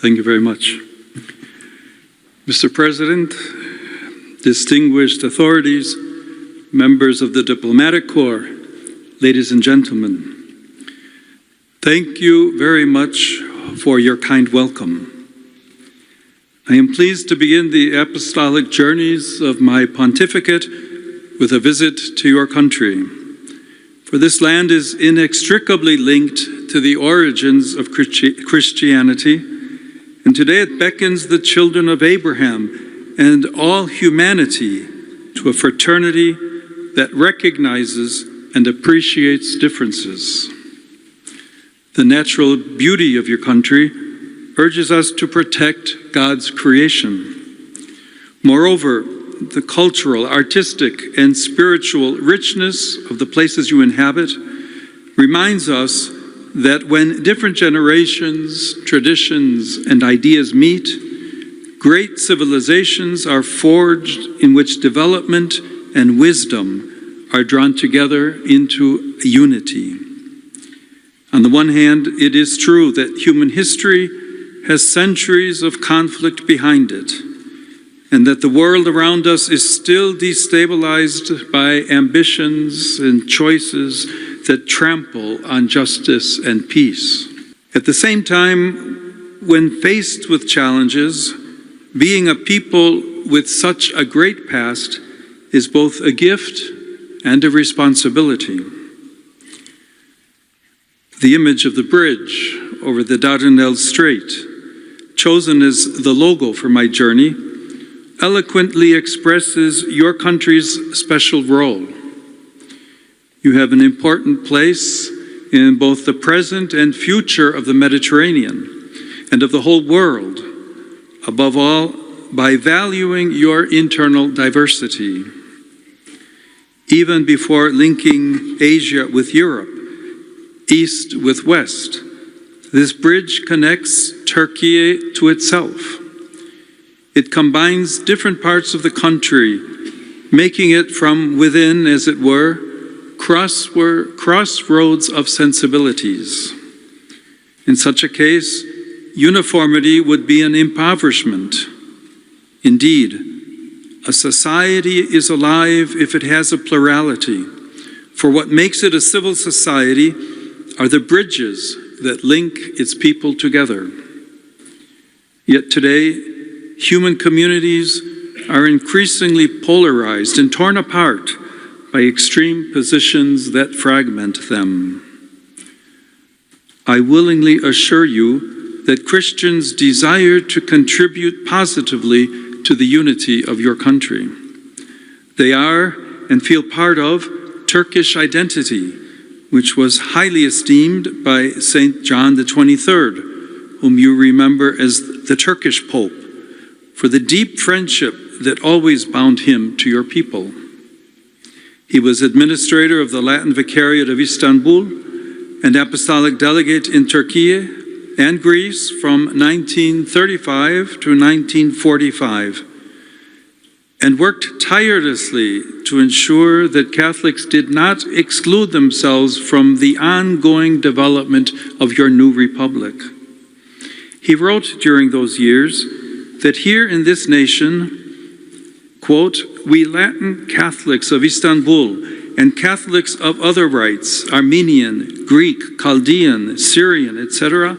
Thank you very much. Mr. President, distinguished authorities, members of the Diplomatic Corps, ladies and gentlemen, thank you very much for your kind welcome. I am pleased to begin the apostolic journeys of my pontificate with a visit to your country, for this land is inextricably linked to the origins of Christianity, and today it beckons the children of Abraham and all humanity to a fraternity that recognizes and appreciates differences. The natural beauty of your country urges us to protect God's creation. Moreover, the cultural, artistic, and spiritual richness of the places you inhabit reminds us that when different generations, traditions, and ideas meet, great civilizations are forged in which development and wisdom are drawn together into unity. On the one hand, it is true that human history has centuries of conflict behind it, and that the world around us is still destabilized by ambitions and choices that trample on justice and peace. At the same time, when faced with challenges, being a people with such a great past is both a gift and a responsibility. The image of the bridge over the Dardanelles Strait, chosen as the logo for my journey, eloquently expresses your country's special role. You have an important place in both the present and future of the Mediterranean and of the whole world, above all, by valuing your internal diversity. Even before linking Asia with Europe, East with West, this bridge connects Turkey to itself. It combines different parts of the country, making it from within, as it were, crossroads of sensibilities. In such a case, uniformity would be an impoverishment. Indeed, a society is alive if it has a plurality, for what makes it a civil society are the bridges that link its people together. Yet today, human communities are increasingly polarized and torn apart by extreme positions that fragment them. I willingly assure you that Christians desire to contribute positively to the unity of your country. They are and feel part of Turkish identity, which was highly esteemed by Saint John the 23rd, whom you remember as the Turkish Pope, for the deep friendship that always bound him to your people. He was administrator of the Latin Vicariate of Istanbul and apostolic delegate in Turkey and Greece from 1935 to 1945, and worked tirelessly to ensure that Catholics did not exclude themselves from the ongoing development of your new republic. He wrote during those years that here in this nation, quote, "We Latin Catholics of Istanbul and Catholics of other rites, Armenian, Greek, Chaldean, Syrian, etc.,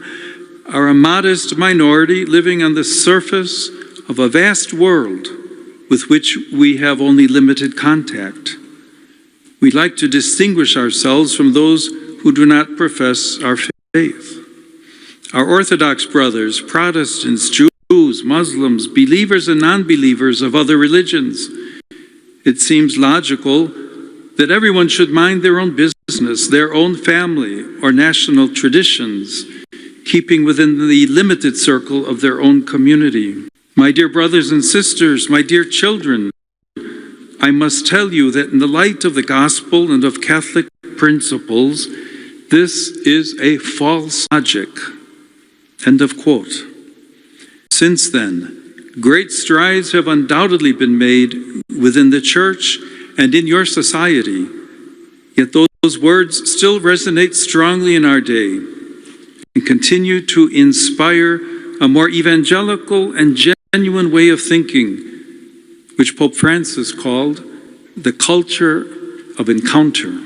are a modest minority living on the surface of a vast world with which we have only limited contact. We like to distinguish ourselves from those who do not profess our faith. Our Orthodox brothers, Protestants, Jews, Muslims, believers and non-believers of other religions. It seems logical that everyone should mind their own business, their own family or national traditions, keeping within the limited circle of their own community. My dear brothers and sisters, my dear children, I must tell you that in the light of the gospel and of Catholic principles, this is a false logic." End of quote. Since then, great strides have undoubtedly been made within the Church and in your society, yet those words still resonate strongly in our day and continue to inspire a more evangelical and genuine way of thinking, which Pope Francis called the culture of encounter.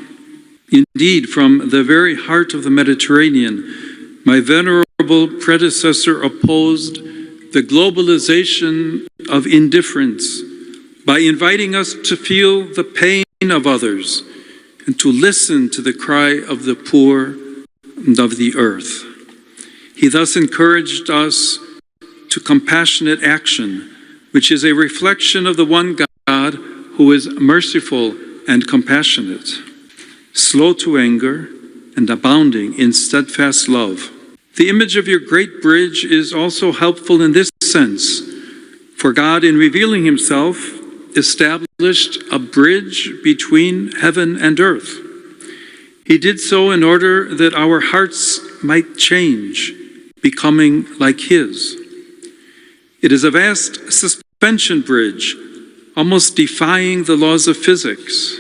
Indeed, from the very heart of the Mediterranean, my venerable predecessor opposed the globalization of indifference by inviting us to feel the pain of others and to listen to the cry of the poor and of the earth. He thus encouraged us to compassionate action, which is a reflection of the one God who is merciful and compassionate, slow to anger, and abounding in steadfast love. The image of your great bridge is also helpful in this sense, for God, in revealing himself, established a bridge between heaven and earth. He did so in order that our hearts might change, becoming like his. It is a vast suspension bridge, almost defying the laws of physics.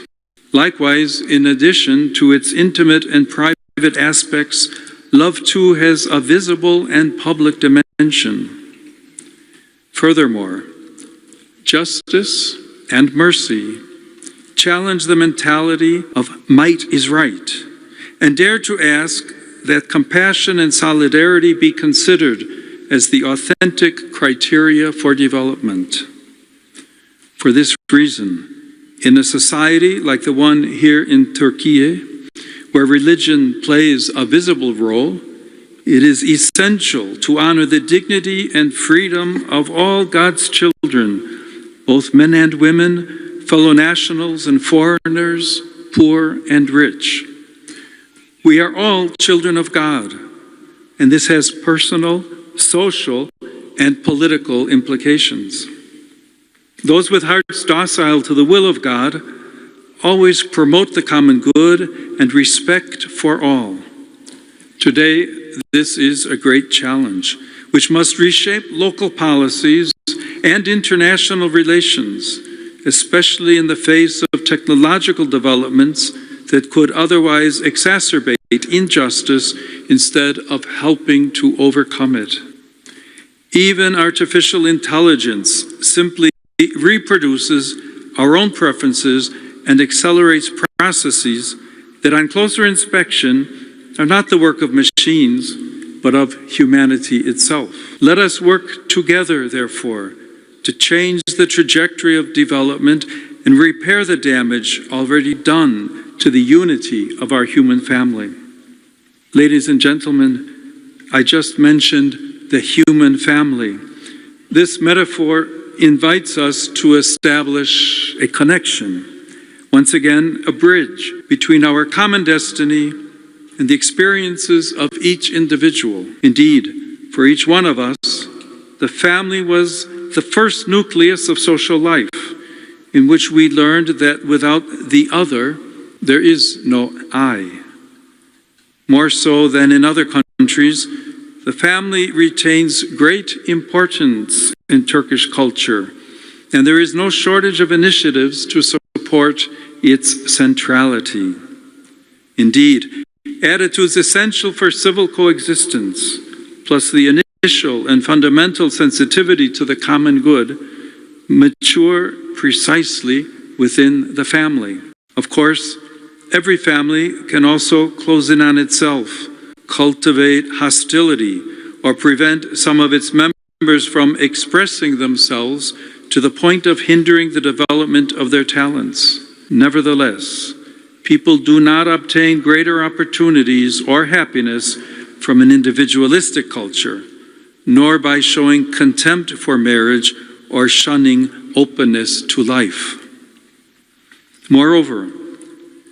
Likewise, in addition to its intimate and private aspects, love too has a visible and public dimension. Furthermore, justice and mercy challenge the mentality of might is right, and dare to ask that compassion and solidarity be considered as the authentic criteria for development. For this reason, in a society like the one here in Turkey, where religion plays a visible role, it is essential to honor the dignity and freedom of all God's children, both men and women, fellow nationals and foreigners, poor and rich. We are all children of God, and this has personal, social, and political implications. Those with hearts docile to the will of God always promote the common good and respect for all. Today, this is a great challenge, which must reshape local policies and international relations, especially in the face of technological developments that could otherwise exacerbate injustice instead of helping to overcome it. Even artificial intelligence simply reproduces our own preferences and accelerates processes that on closer inspection are not the work of machines, but of humanity itself. Let us work together, therefore, to change the trajectory of development and repair the damage already done to the unity of our human family. Ladies and gentlemen, I just mentioned the human family. This metaphor invites us to establish a connection, once again, a bridge between our common destiny and the experiences of each individual. Indeed, for each one of us, the family was the first nucleus of social life, in which we learned that without the other, there is no I. More so than in other countries, the family retains great importance in Turkish culture, and there is no shortage of initiatives to support its centrality. Indeed, attitudes essential for civil coexistence, plus the initial and fundamental sensitivity to the common good, mature precisely within the family. Of course, every family can also close in on itself, cultivate hostility, or prevent some of its members from expressing themselves to the point of hindering the development of their talents. Nevertheless, people do not obtain greater opportunities or happiness from an individualistic culture, nor by showing contempt for marriage or shunning openness to life. Moreover,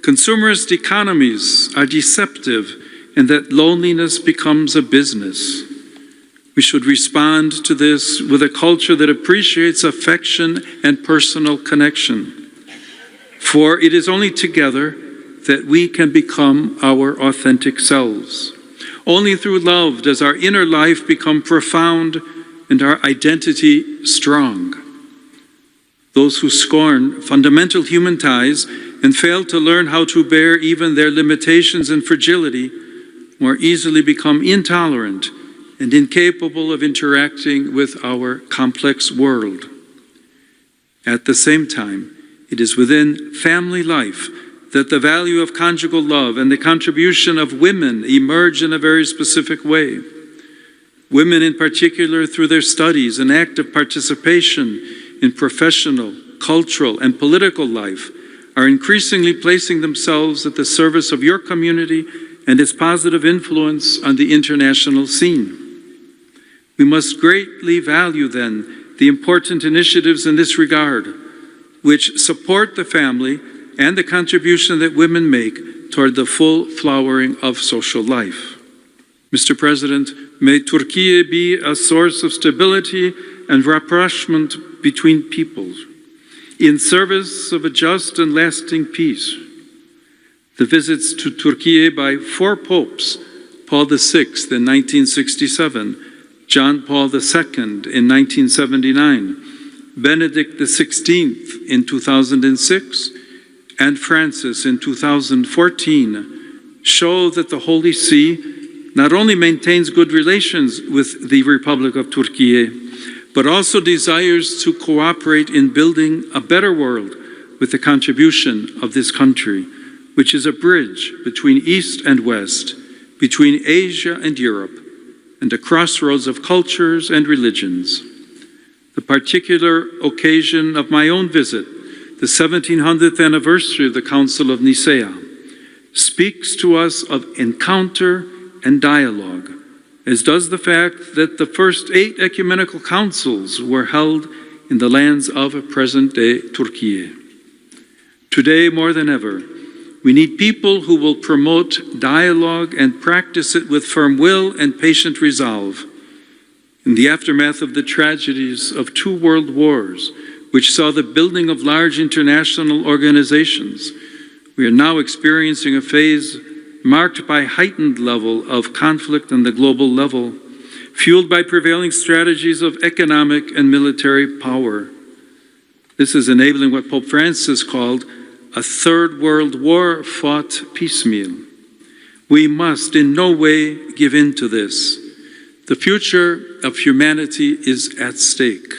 consumerist economies are deceptive in that loneliness becomes a business. We should respond to this with a culture that appreciates affection and personal connection. For it is only together that we can become our authentic selves. Only through love does our inner life become profound and our identity strong. Those who scorn fundamental human ties and fail to learn how to bear even their limitations and fragility more easily become intolerant and incapable of interacting with our complex world. At the same time, it is within family life that the value of conjugal love and the contribution of women emerge in a very specific way. Women in particular, through their studies and active participation in professional, cultural, and political life, are increasingly placing themselves at the service of your community and its positive influence on the international scene. We must greatly value, then, the important initiatives in this regard, which support the family and the contribution that women make toward the full flowering of social life. Mr. President, may Turkey be a source of stability and rapprochement between peoples, in service of a just and lasting peace. The visits to Turkey by 4 popes, Paul VI in 1967, John Paul II in 1979, Benedict XVI in 2006, and Francis in 2014 show that the Holy See not only maintains good relations with the Republic of Turkey, but also desires to cooperate in building a better world with the contribution of this country, which is a bridge between East and West, between Asia and Europe, and a crossroads of cultures and religions. The particular occasion of my own visit, the 1700th anniversary of the Council of Nicaea, speaks to us of encounter and dialogue, as does the fact that the first 8 ecumenical councils were held in the lands of present-day Turkey. Today, more than ever, we need people who will promote dialogue and practice it with firm will and patient resolve. In the aftermath of the tragedies of 2 world wars, which saw the building of large international organizations, we are now experiencing a phase marked by heightened level of conflict on the global level, fueled by prevailing strategies of economic and military power. This is enabling what Pope Francis called a third world war fought piecemeal. We must in no way give in to this. The future of humanity is at stake.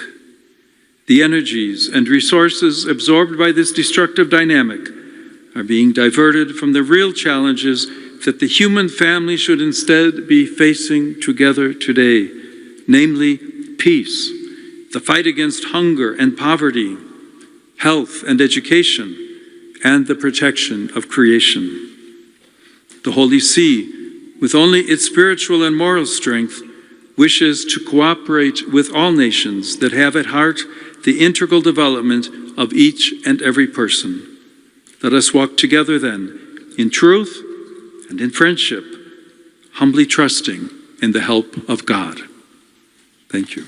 The energies and resources absorbed by this destructive dynamic are being diverted from the real challenges that the human family should instead be facing together today, namely peace, the fight against hunger and poverty, health and education, and the protection of creation. The Holy See, with only its spiritual and moral strength, wishes to cooperate with all nations that have at heart the integral development of each and every person. Let us walk together then, in truth and in friendship, humbly trusting in the help of God. Thank you.